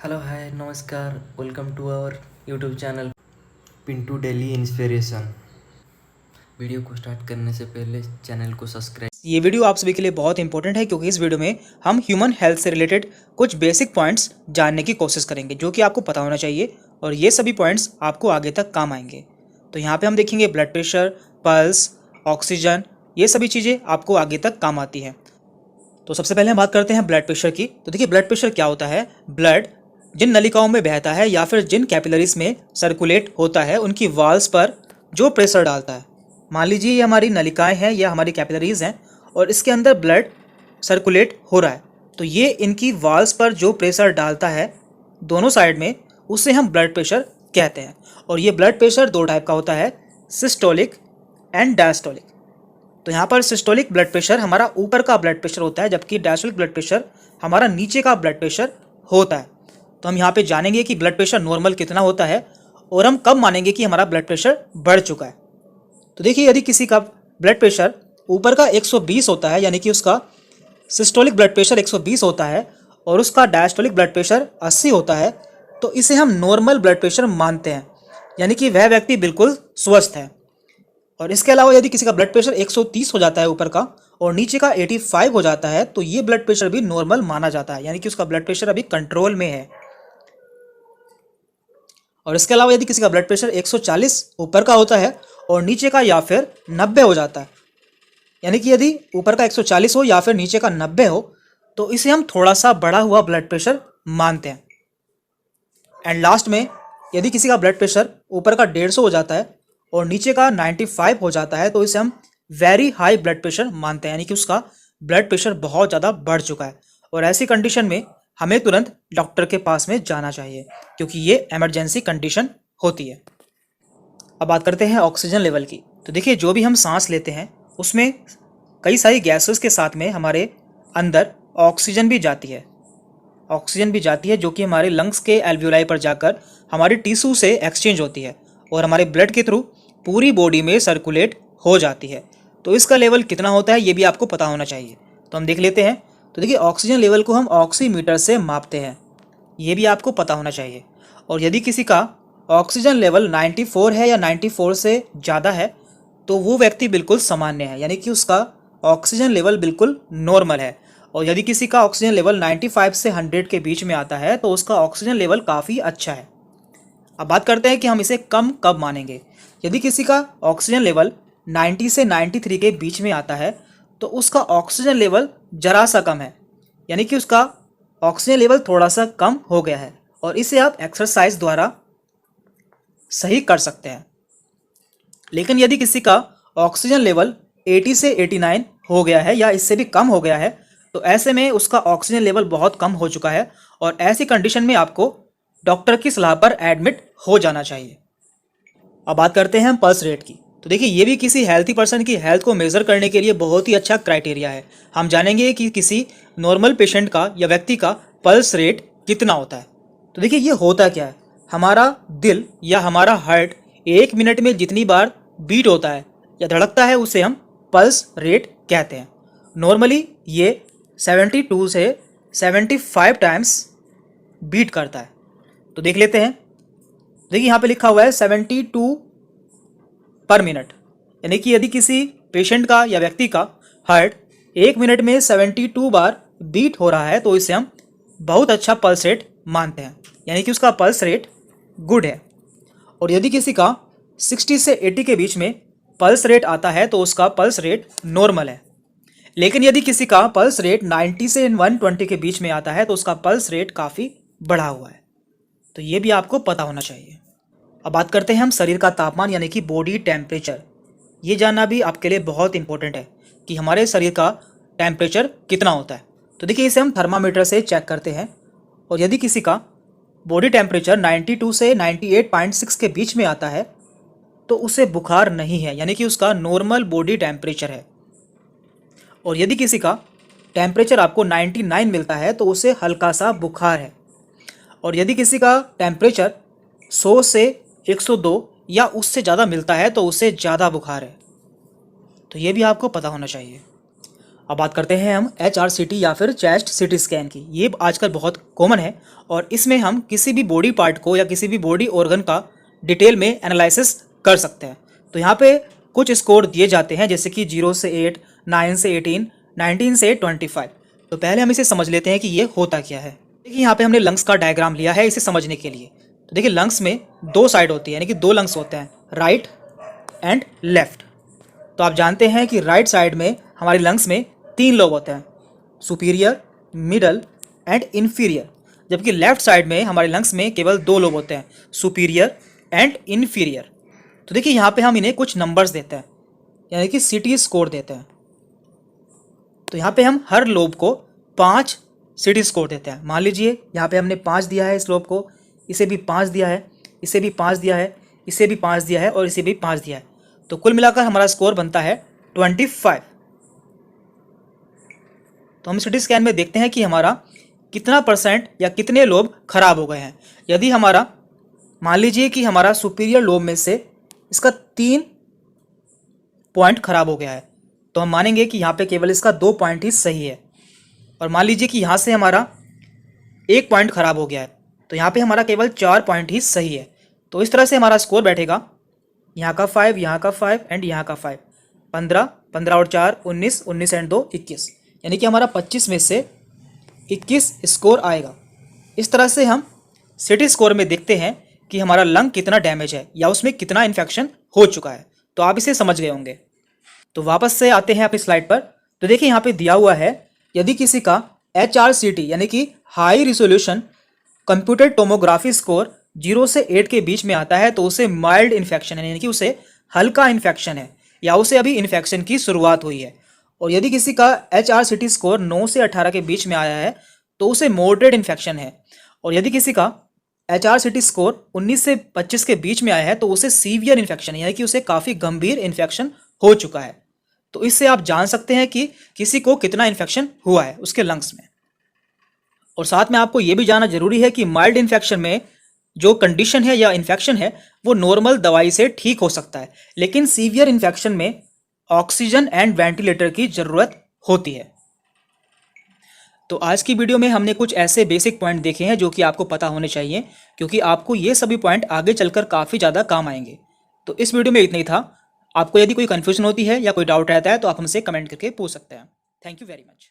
Hello hi नमस्कार welcome to our YouTube channel Pintu daily inspiration. Video को start करने से पहले चैनल को सब्सक्राइब। ये वीडियो आप सभी के लिए बहुत इंपॉर्टेंट है क्योंकि इस वीडियो में हम ह्यूमन हेल्थ से रिलेटेड कुछ बेसिक पॉइंट्स जानने की कोशिश करेंगे जो कि आपको पता होना चाहिए और ये सभी पॉइंट्स आपको आगे तक काम आएंगे। तो यहाँ पे हम देखेंगे ब्लड प्रेशर, पल्स, ऑक्सीजन, ये सभी चीज़ें आपको आगे तक काम आती हैं। तो सबसे पहले हम बात करते हैं ब्लड प्रेशर की। तो देखिए ब्लड प्रेशर क्या होता है। ब्लड जिन नलिकाओं में बहता है या फिर जिन कैपिलरीज में सर्कुलेट होता है उनकी वाल्स पर जो प्रेशर डालता है। मान लीजिए ये हमारी नलिकाएं हैं या हमारी कैपिलरीज हैं और इसके अंदर ब्लड सर्कुलेट हो रहा है, तो ये इनकी वाल्स पर जो प्रेशर डालता है दोनों साइड में, उसे हम ब्लड प्रेशर कहते हैं। और ये ब्लड प्रेशर दो टाइप का होता है, सिस्टोलिक एंड डायस्टोलिक। तो यहाँ पर सिस्टोलिक ब्लड प्रेशर हमारा ऊपर का ब्लड प्रेशर होता है, जबकि डायस्टोलिक ब्लड प्रेशर हमारा नीचे का ब्लड प्रेशर होता है। तो हम यहाँ पे जानेंगे कि ब्लड प्रेशर नॉर्मल कितना होता है और हम कब मानेंगे कि हमारा ब्लड प्रेशर बढ़ चुका है। तो देखिए यदि किसी का ब्लड प्रेशर ऊपर का 120 होता है, यानी कि उसका सिस्टोलिक ब्लड प्रेशर 120 होता है और उसका डायस्टोलिक ब्लड प्रेशर 80 होता है, तो इसे हम नॉर्मल ब्लड प्रेशर मानते हैं, यानी कि वह व्यक्ति बिल्कुल स्वस्थ है। और इसके अलावा यदि किसी का ब्लड प्रेशर 130 हो जाता है ऊपर का और नीचे का 85 हो जाता है, तो ये ब्लड प्रेशर भी नॉर्मल माना जाता है, यानी कि उसका ब्लड प्रेशर अभी कंट्रोल में है। और इसके अलावा यदि किसी का ब्लड प्रेशर 140 ऊपर का होता है और नीचे का या फिर 90 हो जाता है, यानी कि यदि ऊपर का 140 हो या फिर नीचे का 90 हो, तो इसे हम थोड़ा सा बढ़ा हुआ ब्लड प्रेशर मानते हैं। एंड लास्ट में यदि किसी का ब्लड प्रेशर ऊपर का 150 हो जाता है और नीचे का 95 हो जाता है, तो इसे हम वेरी हाई ब्लड प्रेशर मानते हैं, यानी कि उसका ब्लड प्रेशर बहुत ज़्यादा बढ़ चुका है। और ऐसी कंडीशन में हमें तुरंत डॉक्टर के पास में जाना चाहिए क्योंकि ये इमरजेंसी कंडीशन होती है। अब बात करते हैं ऑक्सीजन लेवल की। तो देखिए जो भी हम सांस लेते हैं उसमें कई सारी गैसेस के साथ में हमारे अंदर ऑक्सीजन भी जाती है जो कि हमारे लंग्स के एल्वियोलाई पर जाकर हमारी टिश्यू से एक्सचेंज होती है और हमारे ब्लड के थ्रू पूरी बॉडी में सर्कुलेट हो जाती है। तो इसका लेवल कितना होता है ये भी आपको पता होना चाहिए। तो हम देख लेते हैं। तो देखिए ऑक्सीजन लेवल को हम ऑक्सीमीटर से मापते हैं, ये भी आपको पता होना चाहिए। और यदि किसी का ऑक्सीजन लेवल 94 है या 94 से ज़्यादा है, तो वो व्यक्ति बिल्कुल सामान्य है, यानी कि उसका ऑक्सीजन लेवल बिल्कुल नॉर्मल है। और यदि किसी का ऑक्सीजन लेवल 95 से 100 के बीच में आता है, तो उसका ऑक्सीजन लेवल काफ़ी अच्छा है। अब बात करते हैं कि हम इसे कम कब मानेंगे। यदि किसी का ऑक्सीजन लेवल 90 से 93 के बीच में आता है, तो उसका ऑक्सीजन लेवल जरा सा कम है, यानी कि उसका ऑक्सीजन लेवल थोड़ा सा कम हो गया है और इसे आप एक्सरसाइज द्वारा सही कर सकते हैं। लेकिन यदि किसी का ऑक्सीजन लेवल 80 से 89 हो गया है या इससे भी कम हो गया है, तो ऐसे में उसका ऑक्सीजन लेवल बहुत कम हो चुका है और ऐसी कंडीशन में आपको डॉक्टर की सलाह पर एडमिट हो जाना चाहिए। अब बात करते हैं हम पल्स रेट की। तो देखिए ये भी किसी हेल्थी पर्सन की हेल्थ को मेज़र करने के लिए बहुत ही अच्छा क्राइटेरिया है। हम जानेंगे कि किसी नॉर्मल पेशेंट का या व्यक्ति का पल्स रेट कितना होता है। तो देखिए ये होता क्या है, हमारा दिल या हमारा हार्ट 1 मिनट में जितनी बार बीट होता है या धड़कता है उसे हम पल्स रेट कहते हैं। नॉर्मली ये 72 से 75 टाइम्स बीट करता है। तो देख लेते हैं। देखिए यहाँ पे लिखा हुआ है 72 पर मिनट, यानी कि यदि किसी पेशेंट का या व्यक्ति का हार्ट 1 मिनट में 72 बार बीट हो रहा है, तो इसे हम बहुत अच्छा पल्स रेट मानते हैं, यानी कि उसका पल्स रेट गुड है। और यदि किसी का 60 से 80 के बीच में पल्स रेट आता है, तो उसका पल्स रेट नॉर्मल है। लेकिन यदि किसी का पल्स रेट 90 से 120 के बीच में आता है, तो उसका पल्स रेट काफ़ी बढ़ा हुआ है। तो ये भी आपको पता होना चाहिए। अब बात करते हैं हम शरीर का तापमान, यानी कि बॉडी टेम्परेचर। ये जानना भी आपके लिए बहुत इंपॉर्टेंट है कि हमारे शरीर का टेम्परेचर कितना होता है। तो देखिए इसे हम थर्मामीटर से चेक करते हैं और यदि किसी का बॉडी टेम्परेचर 92 से 98.6 के बीच में आता है, तो उसे बुखार नहीं है, यानी कि उसका नॉर्मल बॉडी टेम्परेचर है। और यदि किसी का टेम्परेचर आपको 99 मिलता है, तो उसे हल्का सा बुखार है। और यदि किसी का टेम्परेचर 100 से 102 या उससे ज़्यादा मिलता है, तो उसे ज़्यादा बुखार है। तो ये भी आपको पता होना चाहिए। अब बात करते हैं हम HRCT या फिर चेस्ट सीटी स्कैन की। ये आजकल बहुत कॉमन है और इसमें हम किसी भी बॉडी पार्ट को या किसी भी बॉडी ऑर्गन का डिटेल में एनालिसिस कर सकते हैं। तो यहाँ पे कुछ स्कोर दिए जाते हैं जैसे कि 0 से 8, 9 से 18, 19 से 25। तो पहले हम इसे समझ लेते हैं कि ये होता क्या है। देखिए यहाँ पे हमने लंग्स का डायग्राम लिया है इसे समझने के लिए। तो देखिए लंग्स में दो साइड होती है, यानी कि दो लंग्स होते हैं, राइट एंड लेफ्ट। तो आप जानते हैं कि राइट साइड में हमारे लंग्स में 3 लोब होते हैं, सुपीरियर, मिडल एंड इन्फीरियर, जबकि लेफ्ट साइड में हमारे लंग्स में केवल 2 लोब होते हैं, सुपीरियर एंड इन्फीरियर। तो देखिए यहाँ पे हम इन्हें कुछ नंबर्स देते हैं, यानी कि सीटी स्कोर देते हैं। तो यहाँ पे हम हर लोब को 5 सीटी स्कोर देते हैं। मान लीजिए यहाँ पे हमने 5 दिया है इस लोब को, इसे भी 5 दिया है, इसे भी 5 दिया है, इसे भी 5 दिया है और इसे भी 5 दिया है। तो कुल मिलाकर हमारा स्कोर बनता है 25। तो हम सीटी स्कैन में देखते हैं कि हमारा कितना % या कितने लोब खराब हो गए हैं। यदि हमारा मान लीजिए कि हमारा सुपीरियर लोब में से इसका 3 पॉइंट खराब हो गया है, तो हम मानेंगे कि यहाँ पे केवल इसका 2 पॉइंट ही सही है। और मान लीजिए कि यहाँ से हमारा 1 पॉइंट खराब हो गया है, तो यहाँ पे हमारा केवल 4 पॉइंट ही सही है। तो इस तरह से हमारा स्कोर बैठेगा, यहाँ का 5, यहाँ का 5 एंड यहाँ का 5, 15, 15 और 4 19, 19 एंड 2 21, यानी कि हमारा 25 में से 21 स्कोर आएगा। इस तरह से हम सीटी स्कोर में देखते हैं कि हमारा लंग कितना डैमेज है या उसमें कितना इन्फेक्शन हो चुका है। तो आप इसे समझ गए होंगे। तो वापस से आते हैं अपनी स्लाइड पर। तो देखिए यहाँ पे दिया हुआ है, यदि किसी का HRCT यानी कि high resolution computer tomography score 0 से 8 के बीच में आता है तो उसे माइल्ड इन्फेक्शन है, यानी कि उसे हल्का इन्फेक्शन है या उसे अभी इन्फेक्शन की शुरुआत हुई है। और यदि किसी का HRCT स्कोर 9 से 18 के बीच में आया है तो उसे मॉडरेट इन्फेक्शन है। और यदि किसी का HRCT स्कोर 19 से 25 के बीच में आया है तो उसे सीवियर इन्फेक्शन है, यानी कि उसे काफ़ी गंभीर इन्फेक्शन हो चुका है। तो इससे आप जान सकते हैं कि किसी को कितना इन्फेक्शन हुआ है उसके लंग्स में। और साथ में आपको ये भी जानना जरूरी है कि माइल्ड इन्फेक्शन में जो कंडीशन है या इन्फेक्शन है वो नॉर्मल दवाई से ठीक हो सकता है, लेकिन सीवियर इन्फेक्शन में ऑक्सीजन एंड वेंटिलेटर की ज़रूरत होती है। तो आज की वीडियो में हमने कुछ ऐसे बेसिक पॉइंट देखे हैं जो कि आपको पता होने चाहिए, क्योंकि आपको ये सभी पॉइंट आगे चलकर काफ़ी ज़्यादा काम आएंगे। तो इस वीडियो में इतना ही था। आपको यदि कोई कन्फ्यूजन होती है या कोई डाउट रहता है तो आप हमसे कमेंट करके पूछ सकते हैं। Thank you very much.